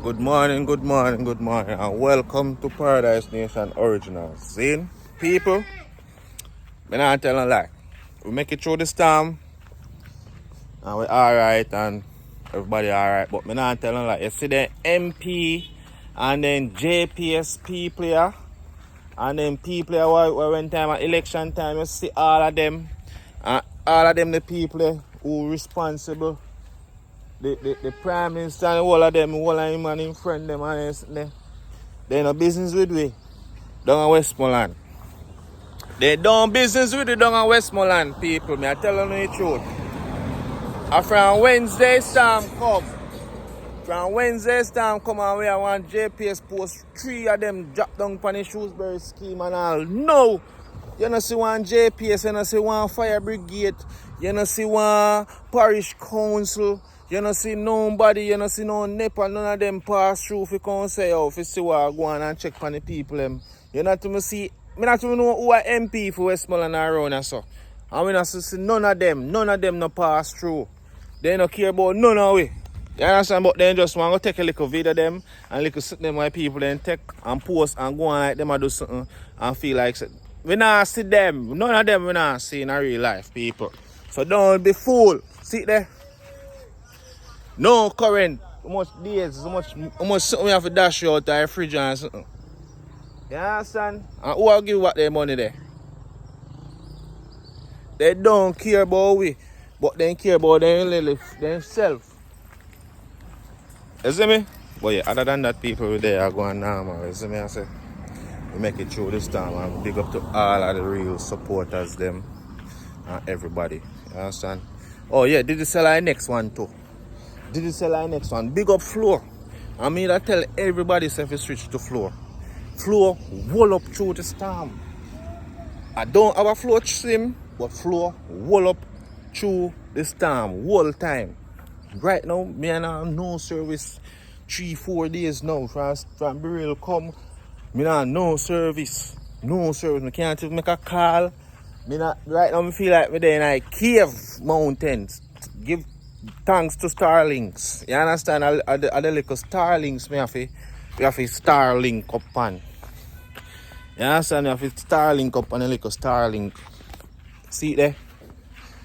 Good morning, good morning, good morning, and welcome to Paradise Nation Originals. See, people, me not tell a lie. We make it through the storm, and we alright, and everybody alright, but me not tell a lie. You see the MP, and then JPS people here, and then people here when time at election time, you see all of them, and all of them the people who responsible. The Prime Minister and all of them, all of him and him friend them, and they no business with we down in Westmoreland. They don't business with we down in Westmoreland, people. Me I tell you the truth. And from Wednesday storm come. From Wednesday storm come and we have one JPS post 3 of them drop down upon the Shrewsbury scheme and all. No! You don't see one JPS, you don't see one fire brigade, you don't see one parish council. You don't see nobody, you don't see no NEPA, none of them pass through if you come say, oh, if you see what go on and check on the people. You not even see, I not even know who are MP for Westmoreland and around and so. And we not see none of them no pass through. They don't care about none of we. You understand? But they just want to take a little video of them and little sit them where people then take and post and go on like them and do something and feel like we not see them. None of them we not see in a real life, people. So don't be fooled. See there? No current, how much days, how much something we have to dash you out of the fridge and something. You understand? And who will give back their money there? They don't care about we, but they care about themselves. You see me? But yeah, other than that, people there are going normal. You see me? I say, we make it through this time and big up to all of the real supporters, them and everybody. You understand? Oh yeah, DIGICEL our next one too. DIGICEL our next one. Big up Floor. I mean, I tell everybody if it's switch to Floor. Floor wall up through the storm. I don't have a floor swim, but Floor wall up through the storm whole time. Right now, me and I have no service 3-4 days now from Burial come. Me not no service. No service. Me can't even make a call. Me not, right now, me feel like we're in a cave mountains. Give thanks to Starlinks. You understand? All the little Starlinks we have to Starlink up on. You understand? We have to Starlink up on a little Starlink. See there?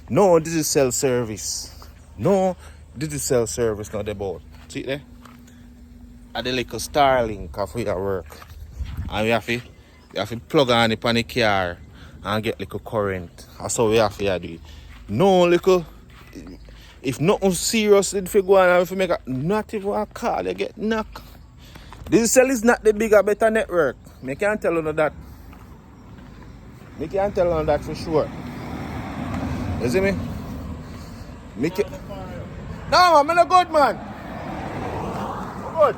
No DIGICEL service. No DIGICEL service not about. See there? At the little Starlink of we work. And we have to plug on it on the car and get little current. That's how we have to do it. No little. If nothing serious if you go on and if you make not even a call, you get knocked. DIGICEL is not the bigger, better network. Me can't tell you that. Me can't tell you that for sure. You see me? Me can't. No, man, I'm not good, man. I'm good.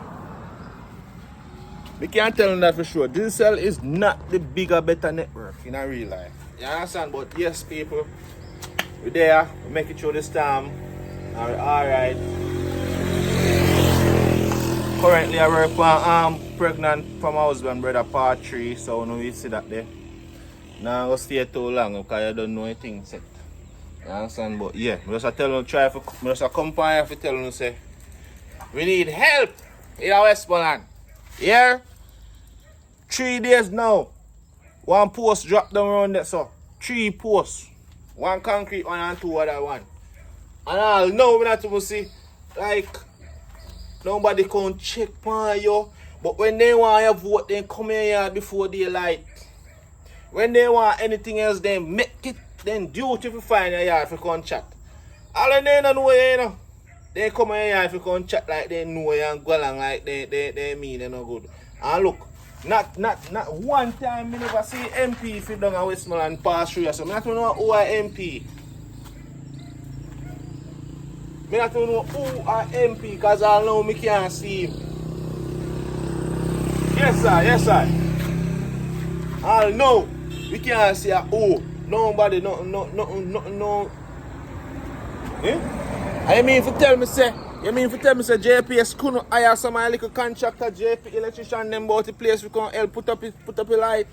Me can't tell you that for sure. DIGICEL is not the bigger, better network in a real life. You understand? But yes, people, we're there. We make it through this time. Alright. Currently I work for pregnant from my husband brother part 3, so now you see that there. Now I'm gonna stay too long because I don't know anything set. You understand? But yeah, I just tell you I just come by and tell you say we need help in our Westmoreland. Here 3 days now. One post drop down around there, so 3 posts. One concrete one and 2 other one. And all now we not to see like nobody can check on you. But when they want your vote, they come here before daylight. When they want anything else, they make it then duty to find your yard if you can chat. All they don't know you know. They come here if you can chat like they know you and go along like they mean they no good. And look, not one time I never see MP if you don't go Westmoreland pass through. So I don't know who are MP. I don't know who are MP because I know me can't see him. Yes sir. I know we can't see a who. Nobody, no. Eh? I mean if you tell me say JPS couldn't hire some little contractor, JP electrician them about the place we can help put up a light.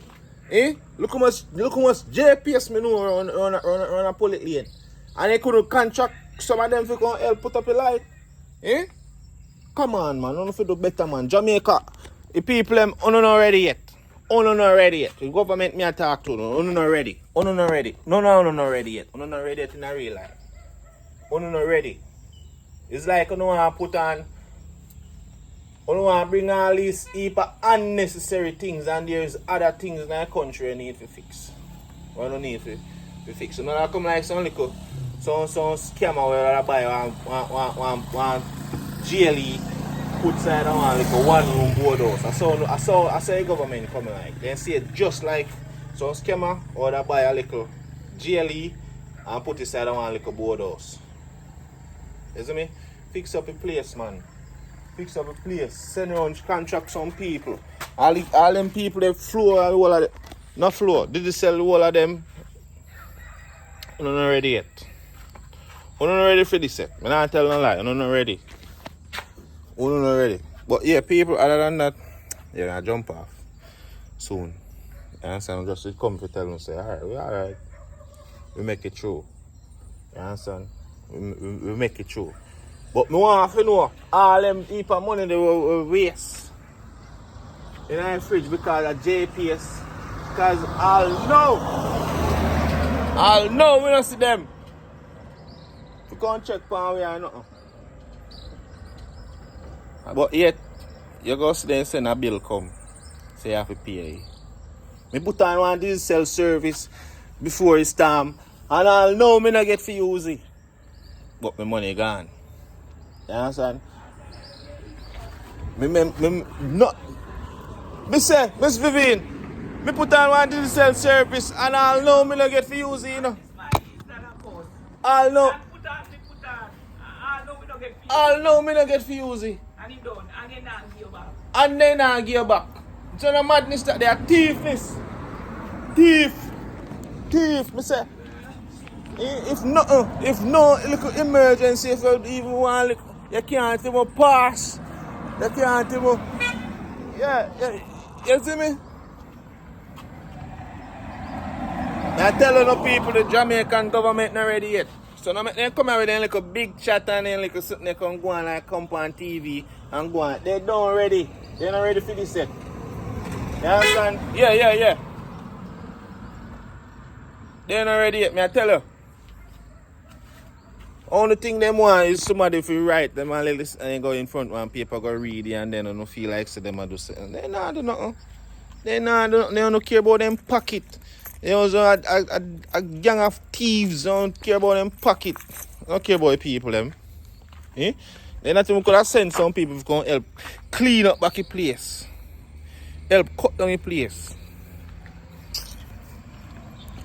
Eh? Look how much JPS me know around a public lane. And they couldn't contract some of them to come help put up a light. Eh? Come on, man. You have do better, man. Jamaica, the people them not ready yet. Not ready yet. The government me a talk to them. Not ready. Not ready. No, not ready yet. Not ready yet in a real life. Not ready. It's like you want to put on. You want to bring all these heap of unnecessary things, and there's other things in the country you need to fix. You don't need to fix. You know, come like some little, some scammer where I buy one GLE, put side on one like a one-room boardhouse. I saw the government coming like. They see it just like some scammer or they buy a little GLE and put it side on one like a boardhouse. You see me? Fix up a place, man. Fix up a place. Send around contract some people. All them people they floor and all of them. Not floor. Did they sell all of them? I'm not ready yet. I'm not ready for this yet. I'm not telling a lie. I'm not ready. I'm not ready. But yeah, people, other than that, you're gonna jump off soon. You understand? Just come to tell them, say, alright. We make it through. You understand? We make it through. But I want to know all them heap of money they will waste in the fridge because of JPS. Because I'll know we don't see them. You can't check for me or nothing. But yet, you go see them send a bill come. Say you have to pay. Me put on one DIGICEL service before it's time. And I'll know me not get for use it. But my money gone. You understand? Me say, Miss Vivian, me put on one DIGICEL service and I'll know me not get for use it, you know. I'll know me not get for use it. And he done, and then not give back. And then I give back. So the madness that they are thiefness. Thief, me say. If no little emergency, if you even want little, you can't even pass. You can't even. Yeah, you see me? I tell you no people the Jamaican government not ready yet. So now they come out with them like a big chat and then like something they can go on like come on TV and go on. They don't ready. They're not ready for this yet. You understand? Yeah. They're not ready yet, me I tell you. Only thing them want is somebody if you write them and let and go in front one paper go read it and then don't feel like so them do something. They not do nothing. They don't care about them pocket. They also a gang of thieves don't care about them pocket. Don't care about the people them. Eh? They not even could have sent some people to come help clean up back the place. Help cut down the place.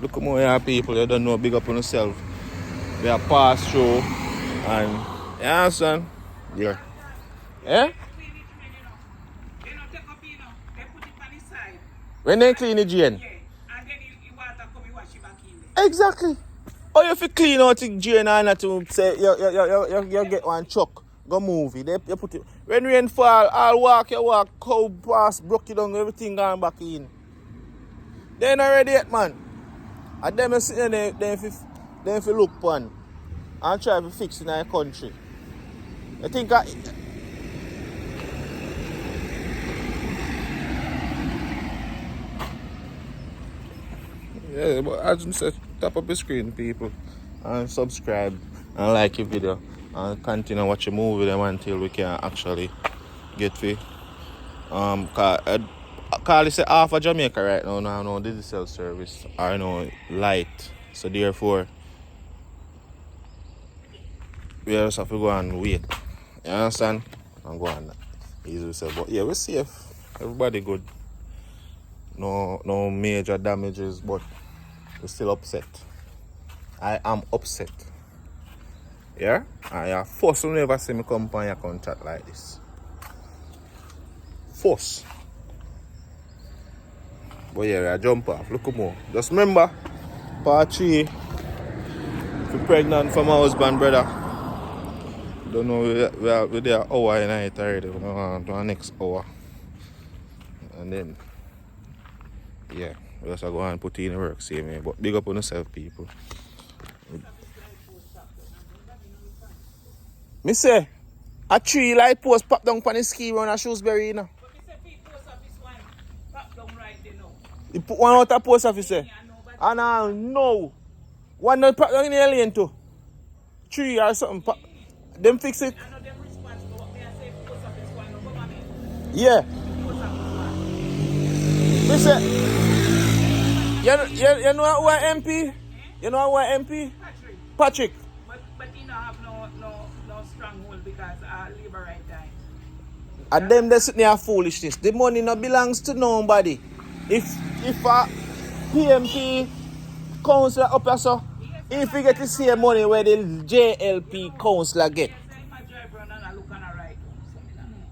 Look at more people, they don't know big up on themselves. They are pass through and you understand? Yeah. Eh? When they clean the drain? Yeah. And then you water come and wash it back in there. Exactly. Or if you clean out the drain and not to say you get one truck, go move it. You put it. When rain fall, I'll walk, cow pass, broke it down, everything gone back in. They not ready yet, man. And them sitting there, they if you look upon and try to fix in our country. I think yeah, but as I said, tap up the screen, people, and subscribe and like your video and continue watching movie them until we can actually get to call this half of Jamaica right now no DIGICEL service or no light. So therefore we just have to go and wait. You understand? And go on easy say. But yeah, we're safe. Everybody good. No major damages, but we're still upset. I am upset. Yeah? And first will never see me come on your contract like this. First. But yeah, I jump off. Look at more. Just remember, part 3, if you're pregnant from my husband, brother. Don't know, we're there an hour in night already. We're going to the next hour. And then, yeah, we just go and put in the work, see me. But big up on yourself, people. Me say, A tree light post pop down on the ski around a Shrewsbury, you know. But it's a big post office one. Pop down right there now. You put one out of post office there. Yeah, nobody. And no. One not pop down in the lane too. Tree or something. Pop. Them fix it. I know them responsible. What me I say post office one. No government. Yeah. Post office one. Me say, you know who are MP? You know who are MP? Patrick. Patrick. But he don't have no stronghold because labor right time. And them they sitting there foolishness. The money no belongs to nobody. If a PMP councillor up here so, if you get the same money where the JLP councillor get. Yes, I might drive around and I look on the right. So me don't know.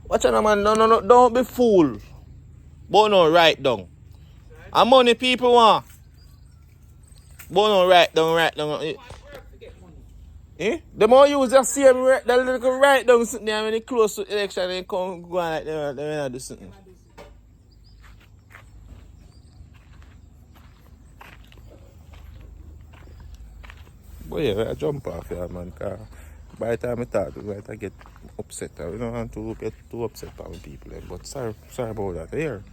Watch out, man. No. Don't be fool. But no, write down. And money people want. But no, write down. Work to get money. Eh? The more use the same that little write down something there when they close to election and come go on like they do something. But yeah, I jump off here, man. Cause by the time I talk to you, I get upset. I don't want to get too upset about people. But sorry about that. Here.